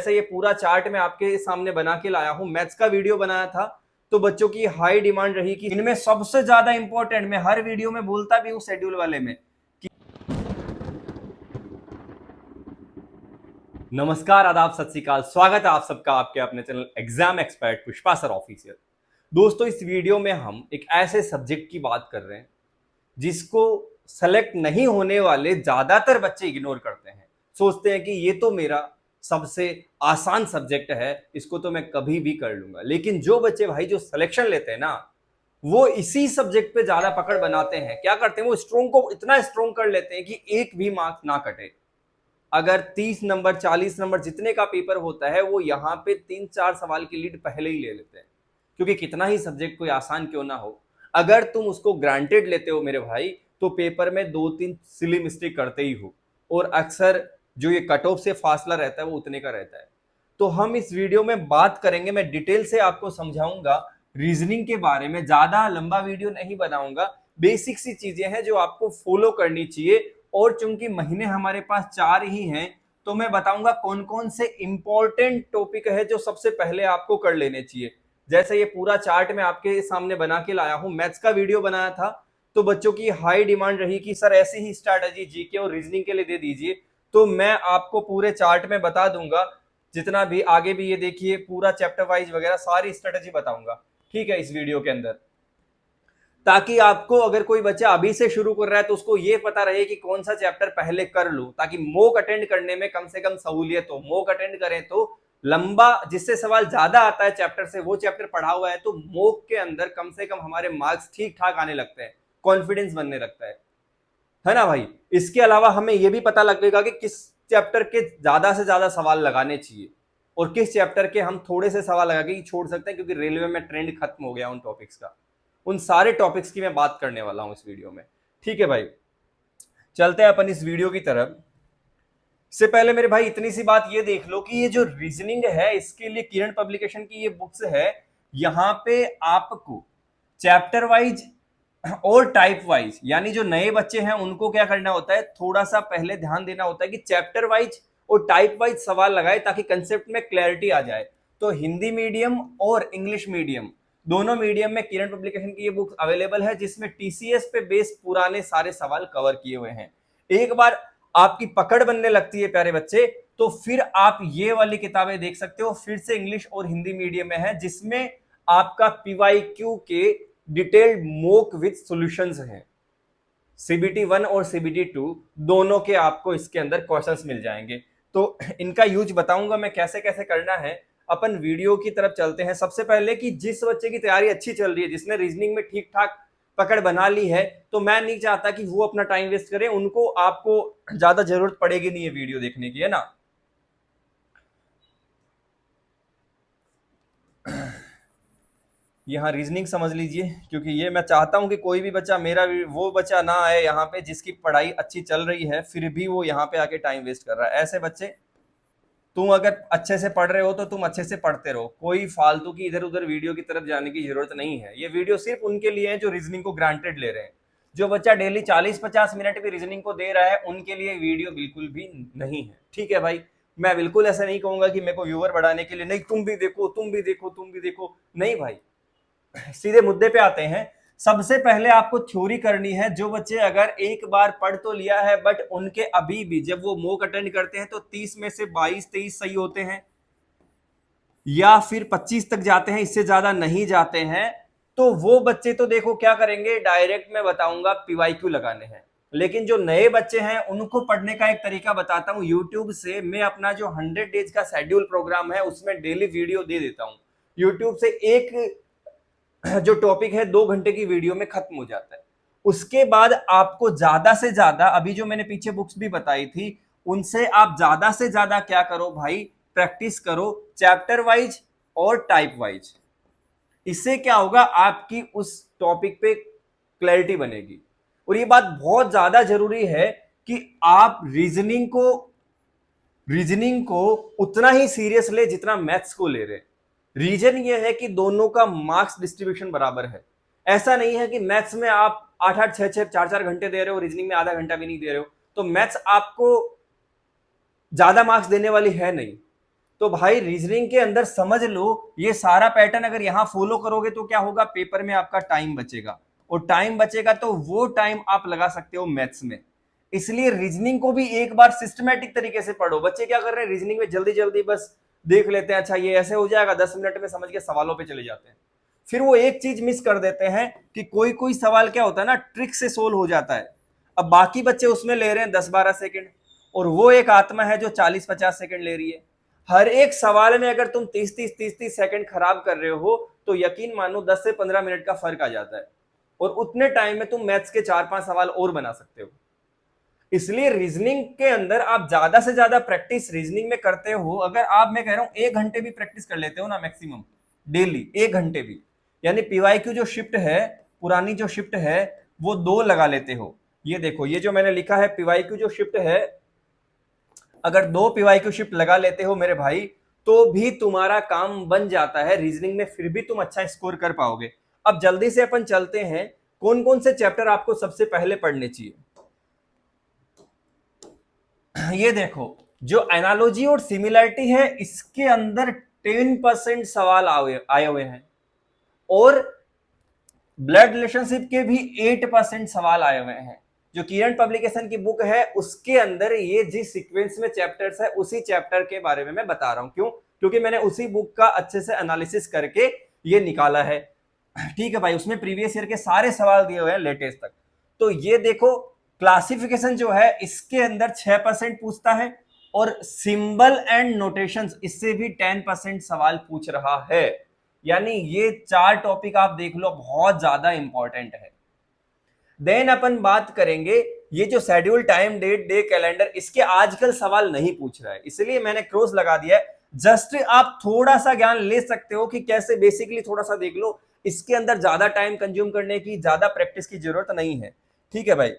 जैसे ये पूरा चार्ट मैं आपके सामने बना के लाया हूं, मैथ्स का वीडियो बनाया था तो बच्चों की हाई डिमांड रही कि इनमें सबसे ज्यादा इंपॉर्टेंट, मैं हर वीडियो में बोलता भी हूं शेड्यूल वाले में कि नमस्कार, आदाब, सत श्री अकाल, स्वागत है आप सबका आपके अपने channel exam expert Pushpa sir official. दोस्तों, इस वीडियो में हम एक ऐसे सब्जेक्ट की बात कर रहे हैं जिसको सेलेक्ट नहीं होने वाले ज्यादातर बच्चे इग्नोर करते हैं। सोचते हैं कि ये तो मेरा सबसे आसान सब्जेक्ट है, इसको तो मैं कभी भी कर लूंगा। लेकिन जो बच्चे भाई जो सिलेक्शन लेते हैं ना, वो इसी सब्जेक्ट पे ज्यादा पकड़ बनाते हैं। क्या करते हैं, वो स्ट्रोंग को इतना स्ट्रोंग कर लेते हैं कि एक भी मार्क्स ना कटे। अगर 30 नंबर 40 नंबर जितने का पेपर होता है, वो यहाँ पे 3-4 सवाल की लीड पहले ही ले लेते हैं। क्योंकि कितना ही सब्जेक्ट कोई आसान क्यों ना हो, अगर तुम उसको ग्रांटेड लेते हो मेरे भाई, तो पेपर में 2-3 सिली मिस्टेक करते ही हो। और अक्सर जो ये कट ऑफ से फासला रहता है वो उतने का रहता है। तो हम इस वीडियो में बात करेंगे, मैं डिटेल से आपको समझाऊंगा रीजनिंग के बारे में। ज्यादा लंबा वीडियो नहीं बनाऊंगा, बेसिक सी चीजें हैं जो आपको फॉलो करनी चाहिए। और चूंकि महीने हमारे पास 4 ही हैं, तो मैं बताऊंगा कौन कौन से इंपॉर्टेंट टॉपिक है जो सबसे पहले आपको कर लेने चाहिए। जैसे ये पूरा चार्ट मैं आपके सामने बना के लाया हूं, मैथ्स का वीडियो बनाया था तो बच्चों की हाई डिमांड रही कि सर ऐसी ही स्ट्रैटेजी जीके और रीजनिंग के लिए दे दीजिए। तो मैं आपको पूरे चार्ट में बता दूंगा, जितना भी आगे भी ये देखिए पूरा चैप्टर वाइज वगैरह सारी स्ट्रेटेजी बताऊंगा, ठीक है, इस वीडियो के अंदर। ताकि आपको, अगर कोई बच्चा अभी से शुरू कर रहा है तो उसको ये पता रहे कि कौन सा चैप्टर पहले कर लूं, ताकि मॉक अटेंड करने में कम से कम सहूलियत हो। मॉक अटेंड करें तो लंबा, जिससे सवाल ज्यादा आता है चैप्टर से, वो चैप्टर पढ़ा हुआ है तो मॉक के अंदर कम से कम हमारे मार्क्स ठीक ठाक आने लगते हैं, कॉन्फिडेंस बनने लगता है ना भाई। इसके अलावा हमें यह भी पता लगेगा कि किस चैप्टर के ज्यादा से ज्यादा सवाल लगाने चाहिए और किस चैप्टर के हम थोड़े से सवाल लगा के छोड़ सकते हैं, क्योंकि रेलवे में ट्रेंड खत्म हो गया उन टॉपिक्स का। उन सारे टॉपिक्स की मैं बात करने वाला हूं इस वीडियो में, ठीक है भाई। चलते हैं अपन इस वीडियो की तरफ। इससे पहले मेरे भाई इतनी सी बात ये देख लो कि ये जो रीजनिंग है, इसके लिए किरण पब्लिकेशन की ये बुक्स है। यहां पे आपको चैप्टर वाइज और टाइप वाइज, यानी जो नए बच्चे हैं उनको क्या करना होता है, थोड़ा सा पहले ध्यान देना होता है कि चैप्टर वाइज और टाइप वाइज सवाल लगाए ताकि कंसेप्ट में क्लैरिटी आ जाए। तो हिंदी मीडियम और इंग्लिश मीडियम, दोनों मीडियम में किरण पब्लिकेशन की ये बुक अवेलेबल है, जिसमें टीसीएस पे बेस पुराने सारे सवाल कवर किए हुए हैं। एक बार आपकी पकड़ बनने लगती है प्यारे बच्चे, तो फिर आप ये वाली किताबें देख सकते हो, फिर से इंग्लिश और हिंदी मीडियम में है, जिसमें आपका पीवाईक्यू के डिटेल्ड मॉक विद सॉल्यूशंस हैं। सीबीटी 1 और सीबीटी 2 दोनों के आपको इसके अंदर क्वेश्चंस मिल जाएंगे। तो इनका यूज बताऊंगा मैं कैसे कैसे करना है। अपन वीडियो की तरफ चलते हैं। सबसे पहले कि जिस बच्चे की तैयारी अच्छी चल रही है, जिसने रीजनिंग में ठीक ठाक पकड़ बना ली है, तो मैं नहीं चाहता कि वो अपना टाइम वेस्ट करे। उनको, आपको ज्यादा जरूरत पड़ेगी नहीं है वीडियो देखने की, है ना। यहाँ रीजनिंग समझ लीजिए, क्योंकि ये मैं चाहता हूं कि कोई भी बच्चा, मेरा वो बच्चा ना आए यहाँ पे जिसकी पढ़ाई अच्छी चल रही है फिर भी वो यहाँ पे आके टाइम वेस्ट कर रहा है। ऐसे बच्चे, तुम अगर अच्छे से पढ़ रहे हो तो तुम अच्छे से पढ़ते रहो, कोई फालतू की इधर उधर वीडियो की तरफ जाने की जरूरत नहीं है। ये वीडियो सिर्फ उनके लिए है जो रीजनिंग को ग्रांटेड ले रहे हैं। जो बच्चा डेली 40-50 मिनट भी रीजनिंग को दे रहा है, उनके लिए वीडियो बिल्कुल भी नहीं है, ठीक है भाई। मैं बिल्कुल ऐसा नहीं कहूंगा कि मेरे को व्यूअर बढ़ाने के लिए, नहीं तुम भी देखो, तुम भी देखो, तुम भी देखो, नहीं भाई। सीधे मुद्दे पे आते हैं। सबसे पहले आपको थ्योरी करनी है। जो बच्चे अगर एक बार पढ़ तो लिया है, बट उनके अभी भी जब वो मॉक अटेंड करते हैं तो 30 में से 22-23 सही होते हैं, या फिर 25 तक जाते हैं, इससे ज्यादा नहीं जाते हैं, तो वो बच्चे तो देखो क्या करेंगे, डायरेक्ट मैं बताऊंगा पीवाईक्यू लगाने हैं। लेकिन जो नए बच्चे हैं उनको पढ़ने का एक तरीका बताता हूं यूट्यूब से। मैं अपना जो 100 डेज का शेड्यूल प्रोग्राम है उसमें डेली वीडियो दे देता हूं यूट्यूब से। एक जो टॉपिक है 2 घंटे की वीडियो में खत्म हो जाता है। उसके बाद आपको ज्यादा से ज्यादा, अभी जो मैंने पीछे बुक्स भी बताई थी, उनसे आप ज्यादा से ज्यादा क्या करो भाई, प्रैक्टिस करो चैप्टर वाइज और टाइप वाइज। इससे क्या होगा, आपकी उस टॉपिक पे क्लैरिटी बनेगी। और ये बात बहुत ज्यादा जरूरी है कि आप रीजनिंग को उतना ही सीरियस ले जितना मैथ्स को ले रहे। रीजन ये है कि दोनों का मार्क्स डिस्ट्रीब्यूशन बराबर है। ऐसा नहीं है कि मैथ्स में आप 8-8, 6-6, 4-4 घंटे दे रहे हो, रीजनिंग में आधा घंटा भी नहीं दे रहे हो, तो मैथ्स आपको ज्यादा मार्क्स देने वाली है नहीं। तो भाई रीजनिंग के अंदर समझ लो, ये सारा पैटर्न अगर यहां फॉलो करोगे तो क्या होगा, पेपर में आपका टाइम बचेगा, और टाइम बचेगा तो वो टाइम आप लगा सकते हो मैथ्स में। इसलिए रीजनिंग को भी एक बार सिस्टमेटिक तरीके से पढ़ो। बच्चे क्या कर रहे हैं, रीजनिंग में जल्दी जल्दी बस देख लेते हैं, अच्छा ये ऐसे हो जाएगा, 10 मिनट में समझ के सवालों पे चले जाते हैं। फिर वो एक चीज मिस कर देते हैं कि कोई कोई सवाल क्या होता है ना, ट्रिक से सोल्व हो जाता है। अब बाकी बच्चे उसमें ले रहे हैं 10-12 सेकंड, और वो एक आत्मा है जो 40-50 सेकंड ले रही है। हर एक सवाल में अगर तुम 30-30 सेकंड खराब कर रहे हो तो यकीन मानो 10 से 15 मिनट का फर्क आ जाता है, और उतने टाइम में तुम मैथ्स के 4-5 सवाल और बना सकते हो। इसलिए रीजनिंग के अंदर आप ज्यादा से ज्यादा प्रैक्टिस रीजनिंग में करते हो। अगर आप, मैं कह रहा हूं 1 घंटे भी प्रैक्टिस कर लेते हो ना मैक्सिमम डेली, 1 घंटे भी, यानी पीवाईक्यू जो शिफ्ट है, पुरानी जो शिफ्ट है वो 2 लगा लेते हो। ये देखो, ये जो मैंने लिखा है पीवाईक्यू जो शिफ्ट है, अगर 2 पीवाईक्यू शिफ्ट लगा लेते हो मेरे भाई, तो भी तुम्हारा काम बन जाता है रीजनिंग में, फिर भी तुम अच्छा स्कोर कर पाओगे। अब जल्दी से अपन चलते हैं, कौन कौन से चैप्टर आपको सबसे पहले पढ़ने चाहिए। ये देखो, जो एनालॉजी और सिमिलरिटी है इसके अंदर 10% सवाल आए हुए हैं, और ब्लड रिलेशनशिप के भी 8% सवाल आए हुए हैं। जो किरण पब्लिकेशन की बुक है उसके अंदर ये जिस सीक्वेंस में चैप्टर्स है उसी चैप्टर के बारे में मैं बता रहा हूं। क्यों? क्योंकि मैंने उसी बुक का अच्छे से एनालिसिस करके ये निकाला है। ठीक है भाई, उसमें प्रीवियस ईयर के सारे सवाल दिए हुए हैं लेटेस्ट तक। तो ये देखो, क्लासिफिकेशन जो है इसके अंदर 6% पूछता है, और सिंबल एंड नोटेशंस इससे भी 10% सवाल पूछ रहा है। यानी ये 4 टॉपिक आप देख लो, बहुत ज्यादा इंपॉर्टेंट है। देन अपन बात करेंगे, ये जो schedule, time, date, day, calendar, इसके आजकल सवाल नहीं पूछ रहा है, इसलिए मैंने क्रॉस लगा दिया है। जस्ट आप थोड़ा सा ज्ञान ले सकते हो कि कैसे, बेसिकली थोड़ा सा देख लो, इसके अंदर ज्यादा टाइम कंज्यूम करने की, ज्यादा प्रैक्टिस की जरूरत नहीं है। ठीक है भाई।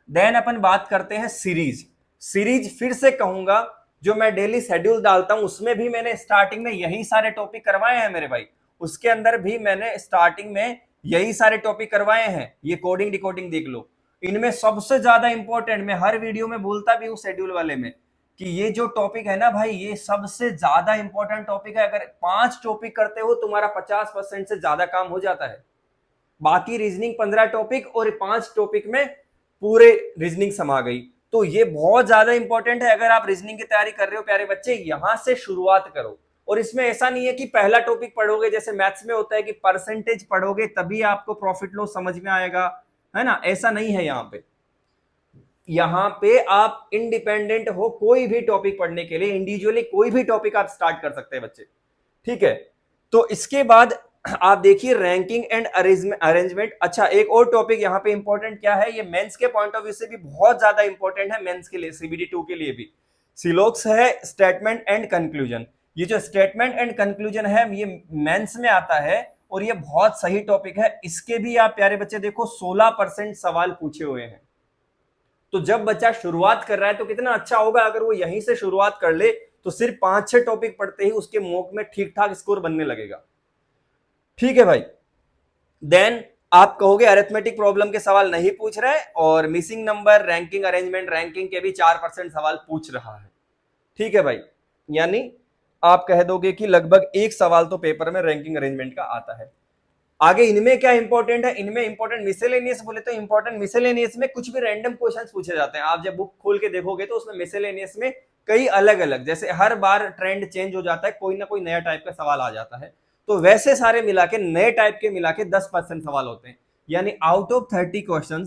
देन अपन बात करते हैं सीरीज। सीरीज फिर से कहूंगा, जो मैं डेली शेड्यूल डालता हूं उसमें भी मैंने स्टार्टिंग में यही सारे टॉपिक करवाए हैं मेरे भाई। उसके अंदर भी मैंने स्टार्टिंग में यही सारे टॉपिक करवाए हैं। ये कोडिंग डिकोडिंग देख लो, इनमें सबसे ज्यादा इंपॉर्टेंट, मैं हर वीडियो में बोलता भी हूं शेड्यूल वाले में, कि ये जो टॉपिक है ना भाई, ये सबसे ज्यादा इंपॉर्टेंट टॉपिक है। अगर 5 टॉपिक करते हो तुम्हारा 50% से ज्यादा काम हो जाता है। बाकी रीजनिंग 15 टॉपिक और 5 टॉपिक में पूरे रीजनिंग समा गई। तो ये बहुत ज्यादा इंपॉर्टेंट है। अगर आप रीजनिंग की तैयारी कर रहे हो प्यारे बच्चे, यहां से शुरुआत करो। और इसमें ऐसा नहीं है कि पहला टॉपिक पढ़ोगे, जैसे मैथ्स में होता है कि परसेंटेज पढ़ोगे तभी आपको प्रॉफिट लॉस समझ में आएगा, है ना, ऐसा नहीं है। यहाँ पे आप इंडिपेंडेंट हो, कोई भी टॉपिक पढ़ने के लिए इंडिविजुअली कोई भी टॉपिक आप स्टार्ट कर सकते हैं बच्चे। ठीक है, तो इसके बाद आप देखिए रैंकिंग एंड अरेंजमेंट। अच्छा, एक और टॉपिक यहाँ पे इंपॉर्टेंट क्या है, ये मेंस के पॉइंट ऑफ व्यू से भी बहुत ज्यादा इंपॉर्टेंट है, मेंस के लिए, सीबीडी 2 के लिए भी। सिलोक्स है स्टेटमेंट एंड कंक्लूजन। ये जो स्टेटमेंट एंड कंक्लूजन है ये मेंस में आता है, और ये बहुत सही टॉपिक है। इसके भी आप प्यारे बच्चे देखो 16% सवाल पूछे हुए हैं। तो जब बच्चा शुरुआत कर रहा है तो कितना अच्छा होगा अगर वो यहीं से शुरुआत कर ले, तो सिर्फ 5-6 टॉपिक पढ़ते ही उसके मॉक में ठीक ठाक स्कोर बनने लगेगा। ठीक है भाई। देन आप कहोगे अरिथमेटिक प्रॉब्लम के सवाल नहीं पूछ रहे, और missing number, ranking, arrangement, ranking के भी 4% सवाल पूछ रहा है। ठीक है भाई, यानी आप कह दोगे कि लगभग एक सवाल तो पेपर में रैंकिंग अरेंजमेंट का आता है। आगे इनमें क्या इंपॉर्टेंट है, इनमें इंपॉर्टेंट मिसेलेनियस बोले तो इंपॉर्टेंट मिसेलेनियस में कुछ भी रैंडम क्वेश्चंस पूछे जाते हैं। आप जब बुक खोल के देखोगे तो उसमें मिसेलेनियस में कई अलग अलग, जैसे हर बार ट्रेंड चेंज हो जाता है, कोई ना कोई नया टाइप का सवाल आ जाता है। तो वैसे सारे मिला के, नए टाइप के मिला के 10% सवाल होते हैं। यानी आउट ऑफ 30 क्वेश्चन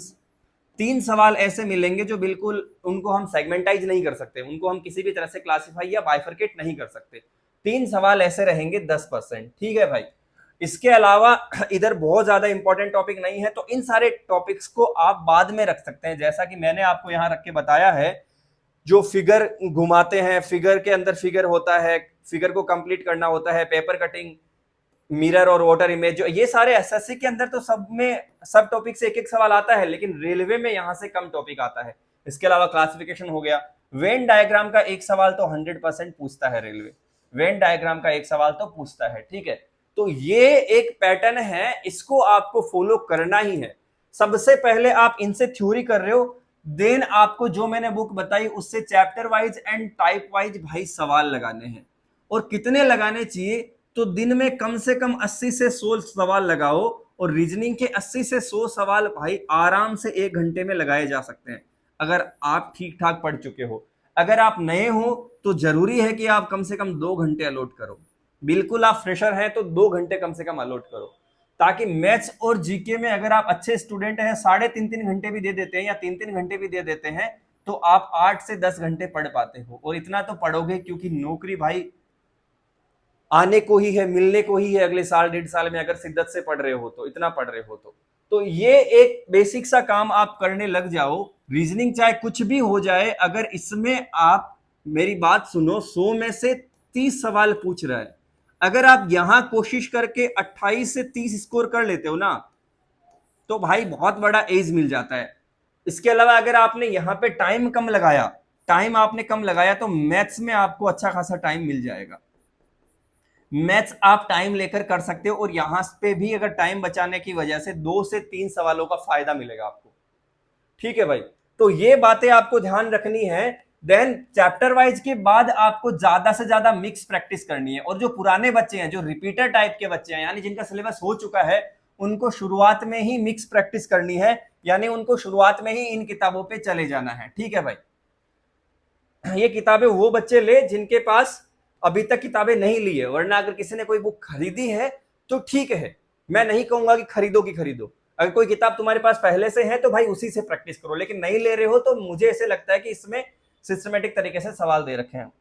3 सवाल ऐसे मिलेंगे जो बिल्कुल, उनको हम सेगमेंटाइज नहीं कर सकते, उनको हम किसी भी तरह से क्लासिफाई या बाइफरकेट नहीं कर सकते। 3 सवाल ऐसे रहेंगे 10%। ठीक है भाई। इसके अलावा इधर बहुत ज्यादा इंपॉर्टेंट टॉपिक नहीं है, तो इन सारे टॉपिक्स को आप बाद में रख सकते हैं। जैसा कि मैंने आपको यहां रख के बताया है, जो फिगर घुमाते हैं, फिगर के अंदर फिगर होता है, फिगर को कंप्लीट करना होता है, पेपर कटिंग, मिरर और वाटर इमेज, जो ये सारे एसएससी के अंदर तो सब में सब टॉपिक से एक एक सवाल आता है, लेकिन रेलवे में यहां से कम टॉपिक आता है। इसके अलावा क्लासिफिकेशन हो गया, वेन डायग्राम का एक सवाल तो 100% पूछता है रेलवे, वेन डायग्राम का एक सवाल तो पूछता है। ठीक है, तो ये एक पैटर्न है, इसको आपको फॉलो करना ही है। सबसे पहले आप इनसे थ्योरी कर रहे हो, देन आपको जो मैंने बुक बताई उससे chapter wise and type wise भाई सवाल लगाने हैं। और कितने लगाने चाहिए, तो दिन में कम से कम 80 से 100 सवाल लगाओ। और रीजनिंग के 80 से 100 सवाल भाई आराम से 1 घंटे में लगाए जा सकते हैं, अगर आप ठीक ठाक पढ़ चुके हो। अगर आप नए हो तो जरूरी है कि आप कम से कम 2 घंटे अलॉट करो। बिल्कुल आप फ्रेशर हैं तो 2 घंटे कम से कम अलॉट करो, ताकि मैथ्स और जीके में अगर आप अच्छे स्टूडेंट हैं 3.5-3 घंटे भी दे देते हैं या 3-3 घंटे भी दे देते हैं, तो आप 8 से 10 घंटे पढ़ पाते हो। और इतना तो पढ़ोगे क्योंकि नौकरी भाई आने को ही है, मिलने को ही है अगले साल 1.5 साल में, अगर शिद्दत से पढ़ रहे हो तो, इतना पढ़ रहे हो तो ये एक बेसिक सा काम आप करने लग जाओ। रीजनिंग चाहे कुछ भी हो जाए, अगर इसमें आप मेरी बात सुनो, 100 में से 30 सवाल पूछ रहा है, अगर आप यहां कोशिश करके 28 से 30 स्कोर कर लेते हो ना, तो भाई बहुत बड़ा एज मिल जाता है। इसके अलावा अगर आपने यहां पे टाइम आपने कम लगाया, तो मैथ्स में आपको अच्छा खासा टाइम मिल जाएगा। मैथ्स आप टाइम लेकर कर सकते हो, और यहां पे भी अगर टाइम बचाने की वजह से 2 से 3 सवालों का फायदा मिलेगा आपको। ठीक है भाई, तो ये बातें आपको ध्यान रखनी है। देन चैप्टर वाइज के बाद आपको ज्यादा से ज्यादा मिक्स प्रैक्टिस करनी है। और जो पुराने बच्चे हैं, जो रिपीटर टाइप के बच्चे हैं, यानी जिनका सिलेबस हो चुका है, उनको शुरुआत में ही मिक्स प्रैक्टिस करनी है, यानी उनको शुरुआत में ही इन किताबों पे चले जाना है। ठीक है भाई, ये किताबें वो बच्चे ले जिनके पास अभी तक किताबें नहीं ली है, वरना अगर किसी ने कोई बुक खरीदी है तो ठीक है, मैं नहीं कहूंगा कि खरीदो। अगर कोई किताब तुम्हारे पास पहले से है तो भाई उसी से प्रैक्टिस करो, लेकिन नहीं ले रहे हो तो मुझे ऐसे लगता है कि इसमें सिस्टमेटिक तरीके से सवाल दे रखे हैं।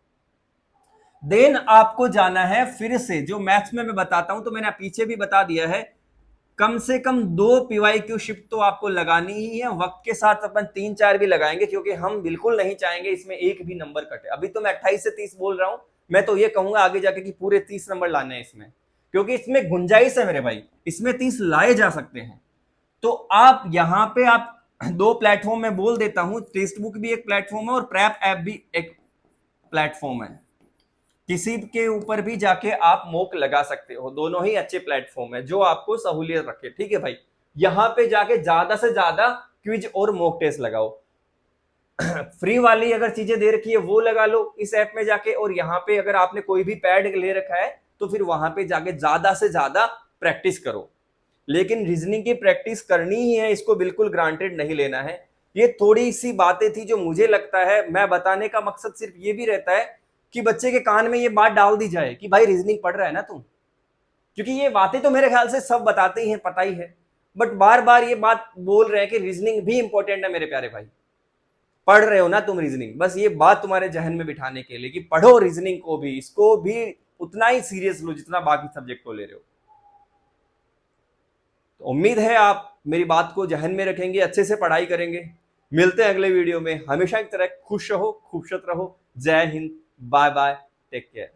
देन आपको जाना है फिर से, जो मैथ्स में मैं बताता हूं तो मैंने पीछे भी बता दिया है, कम से कम 2 पीवाईक्यू शिफ्ट तो आपको लगानी ही है। वक्त के साथ अपन 3-4 भी लगाएंगे, क्योंकि हम बिल्कुल नहीं चाहेंगे इसमें एक भी नंबर कटे। अभी तो मैं 28 से 30 बोल रहा हूं, मैं तो ये कहूंगा आगे जाके कि पूरे 30 नंबर लाने हैं इसमें, क्योंकि इसमें गुंजाइश है मेरे भाई, इसमें 30 लाए जा सकते हैं। तो आप यहां पे आप 2 प्लेटफॉर्म में बोल देता हूं, टेक्स्ट बुक भी एक प्लेटफॉर्म है और प्रैप ऐप भी एक प्लेटफॉर्म है। किसी के ऊपर भी जाके आप मॉक लगा सकते हो, दोनों ही अच्छे प्लेटफॉर्म है जो आपको सहूलियत रखे। ठीक है भाई, यहां पे जाके ज्यादा से ज्यादा क्विज और मॉक टेस्ट लगाओ। फ्री वाली अगर चीजें दे रखी है वो लगा लो इस ऐप में जाके, और यहाँ पे अगर आपने कोई भी पैड ले रखा है तो फिर वहां पे जाके ज्यादा से ज्यादा प्रैक्टिस करो। लेकिन रीजनिंग की प्रैक्टिस करनी ही है, इसको बिल्कुल ग्रांटेड नहीं लेना है। ये थोड़ी सी बातें थी जो मुझे लगता है, मैं बताने का मकसद सिर्फ ये भी रहता है कि बच्चे के कान में ये बात डाल दी जाए कि भाई रीजनिंग पढ़ रहा है ना तुम, क्योंकि ये बातें तो मेरे ख्याल से सब बताते ही हैं, पता ही है, बट बार बार ये बात बोल रहे हैं कि रीजनिंग भी इंपॉर्टेंट है। मेरे प्यारे भाई, पढ़ रहे हो ना तुम रीजनिंग, बस ये बात तुम्हारे जहन में बिठाने के लिए कि पढ़ो रीजनिंग को भी, इसको भी उतना ही सीरियस लो जितना बाकी सब्जेक्ट को ले रहे हो। तो उम्मीद है आप मेरी बात को जहन में रखेंगे, अच्छे से पढ़ाई करेंगे। मिलते हैं अगले वीडियो में, हमेशा की तरह खुश रहो, खूबसूरत रहो। जय हिंद, बाय बाय, टेक केयर।